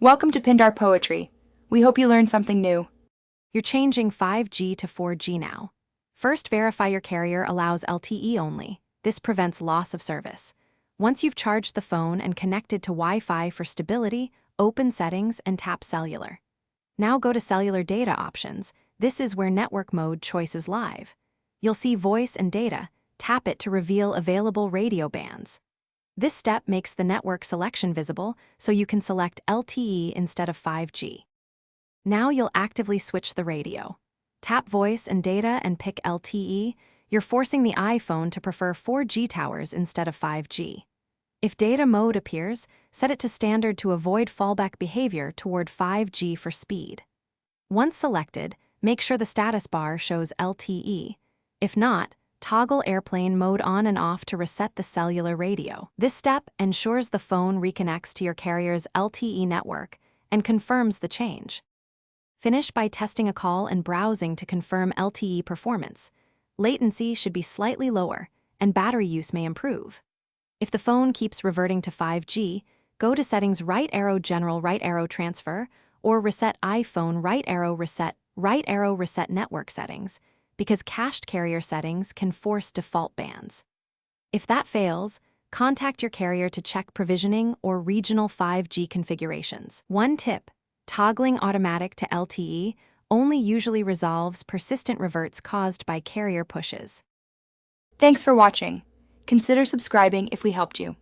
Welcome to Pindar Poetry. We hope you learned something new. You're changing 5G to 4G now. First, verify your carrier allows LTE only. This prevents loss of service. Once you've charged the phone and connected to Wi-Fi for stability, open Settings and tap Cellular. Now go to Cellular Data Options. This is where network mode choice is live. You'll see Voice and Data. Tap it to reveal available radio bands. This step makes the network selection visible, so you can select LTE instead of 5G. Now you'll actively switch the radio. Tap Voice and Data and pick LTE. You're forcing the iPhone to prefer 4G towers instead of 5G. If data mode appears, set it to standard to avoid fallback behavior toward 5G for speed. Once selected, make sure the status bar shows LTE. If not, toggle airplane mode on and off to reset the cellular radio. This step ensures the phone reconnects to your carrier's LTE network and confirms the change. Finish by testing a call and browsing to confirm LTE performance. Latency should be slightly lower, and battery use may improve. If the phone keeps reverting to 5G, go to Settings right arrow General right arrow Transfer, or Reset iPhone right arrow Reset Network Settings, because cached carrier settings can force default bands. If that fails, contact your carrier to check provisioning or regional 5G configurations. One tip: toggling automatic to LTE only usually resolves persistent reverts caused by carrier pushes. Thanks for watching. Consider subscribing if we helped you.